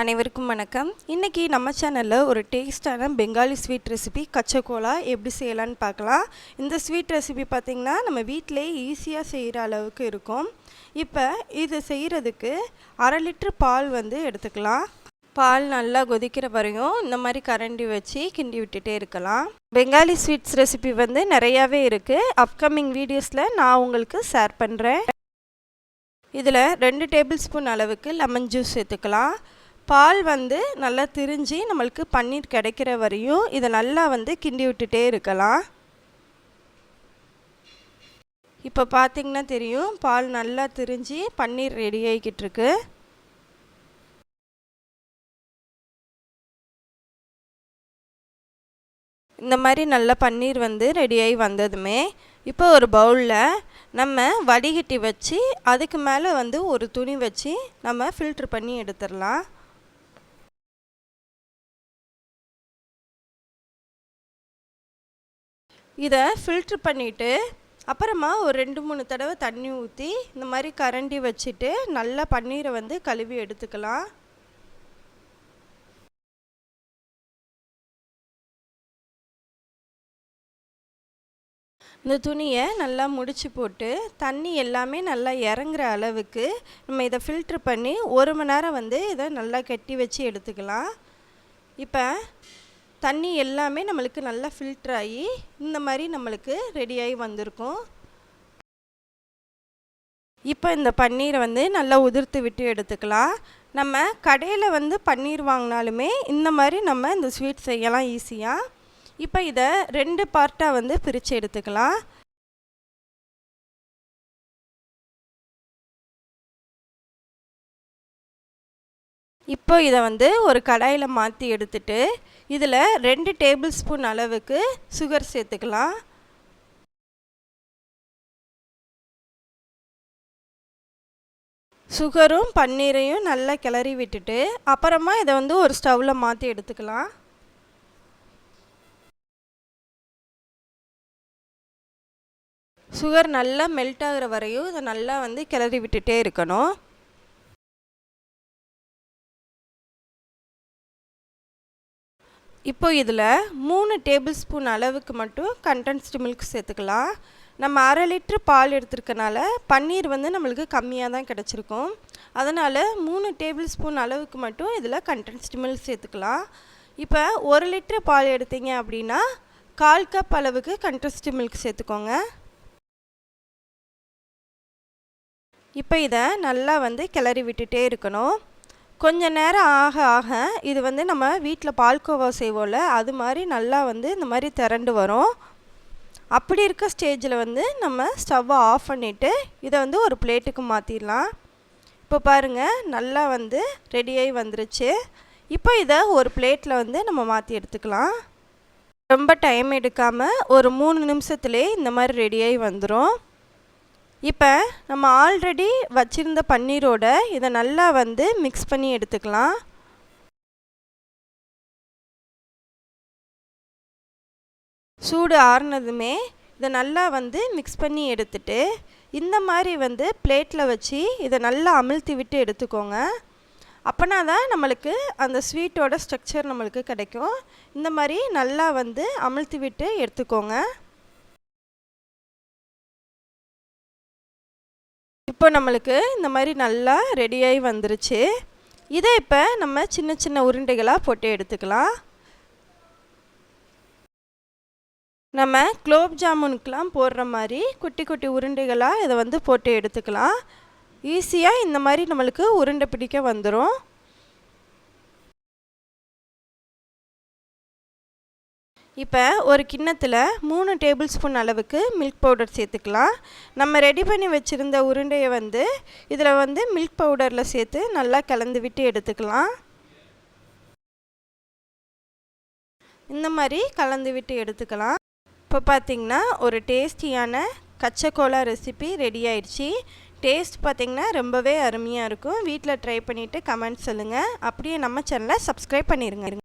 அனைவருக்கும் வணக்கம். இன்றைக்கி நம்ம சேனலில் ஒரு டேஸ்டான பெங்காலி ஸ்வீட் ரெசிபி கச்சகோலா எப்படி செய்யலான்னு பார்க்கலாம். இந்த ஸ்வீட் ரெசிபி பார்த்திங்கன்னா நம்ம வீட்டிலே ஈஸியாக செய்கிற அளவுக்கு இருக்கும். இப்போ இது செய்கிறதுக்கு 1/2 லிட்டர் பால் எடுத்துக்கலாம். பால் நல்லா கொதிக்கிற வரையும் இந்த மாதிரி கரண்டி வச்சு கிண்டி விட்டுட்டே இருக்கலாம். பெங்காலி ஸ்வீட்ஸ் ரெசிபி நிறையாவே இருக்குது. அப்கமிங் வீடியோஸில் நான் உங்களுக்கு ஷேர் பண்ணுறேன். இதில் 2 டேபிள் ஸ்பூன் அளவுக்கு லெமன் ஜூஸ் சேர்த்துக்கலாம். பால் நல்லா திரிஞ்சு நம்மளுக்கு பன்னீர் கிடைக்கிற வரையும் இதை நல்லா கிண்டி விட்டுட்டே இருக்கலாம். இப்போ பார்த்திங்கன்னா தெரியும், பால் நல்லா திரிஞ்சு பன்னீர் ரெடி ஆகிக்கிட்டு இருக்கு. இந்த மாதிரி நல்லா பன்னீர் ரெடியாகி வந்ததுமே இப்போ ஒரு பவுலில் நம்ம வடிகட்டி வச்சு அதுக்கு மேலே ஒரு துணி வச்சு நம்ம ஃபில்ட்ரு பண்ணி எடுத்துடலாம். இதை ஃபில்ட்ரு பண்ணிவிட்டு அப்புறமா ஒரு 2-3 தடவை தண்ணி ஊற்றி இந்த மாதிரி கரண்டி வச்சுட்டு நல்லா பன்னீரை கழுவி எடுத்துக்கலாம். இந்த துணியை நல்லா முடிச்சு போட்டு தண்ணி எல்லாமே நல்லா இறங்குற அளவுக்கு நம்ம இதை ஃபில்ட்ரு பண்ணி 1 மணி நேரம் இதை நல்லா கட்டி வச்சு எடுத்துக்கலாம். இப்போ தண்ணி எல்லாமே நம்மளுக்கு நல்லா ஃபில்டர் ஆகி இந்த மாதிரி நம்மளுக்கு ரெடியாகி வந்திருக்கும். இப்போ இந்த பன்னீரை நல்லா உதிர்த்து விட்டு எடுத்துக்கலாம். நம்ம கடையில் பன்னீர் வாங்கினாலுமே இந்த மாதிரி நம்ம இந்த ஸ்வீட் செய்யலாம் ஈஸியாக. இப்போ இதை 2 பார்ட்டாக பிரித்து எடுத்துக்கலாம். இப்போ இதை ஒரு கடாயில் மாற்றி எடுத்துட்டு இதில் 2 டேபிள் ஸ்பூன் அளவுக்கு சுகர் சேர்த்துக்கலாம். சுகரும் பன்னீரையும் நல்லா கிளறி விட்டுட்டு அப்புறமா இதை ஒரு ஸ்டவ்வில் மாற்றி எடுத்துக்கலாம். சுகர் நல்லா மெல்ட் ஆகிற வரையும் இதை நல்லா கிளறி விட்டுட்டே இருக்கணும். இப்போ இதில் 3 டேபிள் ஸ்பூன் அளவுக்கு மட்டும் கண்டென்ஸ்டு மில்க் சேர்த்துக்கலாம். நம்ம 1/2 லிட்டர் பால் எடுத்துருக்கனால பன்னீர் நம்மளுக்கு கம்மியாக தான் கிடச்சிருக்கும். அதனால் 3 டேபிள் ஸ்பூன் அளவுக்கு மட்டும் இதில் கண்டென்ஸ்டு மில்க் சேர்த்துக்கலாம். இப்போ 1 லிட்டர் பால் எடுத்தீங்க அப்படின்னா 1/4 கப் அளவுக்கு கண்டென்ஸ்டு மில்க் சேர்த்துக்கோங்க. இப்போ இதை நல்லா கிளறி விட்டுட்டே இருக்கணும். கொஞ்ச நேரம் ஆக ஆக இது நம்ம வீட்டில் பால்கோவா செய்வோம்ல, அது மாதிரி நல்லா இந்த மாதிரி திரண்டு வரும். அப்படி இருக்க ஸ்டேஜில் நம்ம ஸ்டவ்வை ஆஃப் பண்ணிவிட்டு இதை ஒரு பிளேட்டுக்கு மாற்றிடலாம். இப்போ பாருங்கள், நல்லா ரெடியாகி வந்துருச்சு. இப்போ இதை ஒரு பிளேட்டில் நம்ம மாற்றி எடுத்துக்கலாம். ரொம்ப டைம் எடுக்காமல் ஒரு 3 நிமிஷத்துலேயே இந்த மாதிரி ரெடியாகி வந்துடும். இப்போ நம்ம ஆல்ரெடி வச்சுருந்த பன்னீரோட இதை நல்லா மிக்ஸ் பண்ணி எடுத்துக்கலாம். சூடு ஆறுனதுமே இதை நல்லா மிக்ஸ் பண்ணி எடுத்துட்டு இந்த மாதிரி பிளேட்டில் வச்சு இதை நல்லா அமிழ்த்தி விட்டு எடுத்துக்கோங்க. அப்போனா தான் நம்மளுக்கு அந்த ஸ்வீட்டோட ஸ்ட்ரக்சர் நம்மளுக்கு கிடைக்கும். இந்த மாதிரி நல்லா அமிழ்த்தி விட்டு எடுத்துக்கோங்க. இப்போ நம்மளுக்கு இந்த மாதிரி நல்லா ரெடியாகி வந்துருச்சு. இதை இப்போ நம்ம சின்ன சின்ன உருண்டைகளாக போட்டு எடுத்துக்கலாம். நம்ம குலோப் ஜாமுனுக்கெலாம் போடுற மாதிரி குட்டி குட்டி உருண்டைகளாக இதை போட்டு எடுத்துக்கலாம். ஈஸியாக இந்த மாதிரி நம்மளுக்கு உருண்டை பிடிக்க வந்துடும். இப்போ ஒரு கிண்ணத்தில் 3 டேபிள் ஸ்பூன் அளவுக்கு மில்க் பவுடர் சேர்த்துக்கலாம். நம்ம ரெடி பண்ணி வச்சுருந்த உருண்டையை இதில் மில்க் பவுடரில் சேர்த்து நல்லா கலந்து விட்டு எடுத்துக்கலாம். இந்த மாதிரி கலந்து விட்டு எடுத்துக்கலாம். இப்போ பார்த்திங்கன்னா ஒரு டேஸ்டியான கச்சகோலா ரெசிபி ரெடி ஆயிடுச்சு. டேஸ்ட் பார்த்திங்கன்னா ரொம்பவே அருமையாக இருக்கும். வீட்டில் ட்ரை பண்ணிவிட்டு கமெண்ட் சொல்லுங்கள். அப்படியே நம்ம சேனலை சப்ஸ்கிரைப் பண்ணிடுங்க.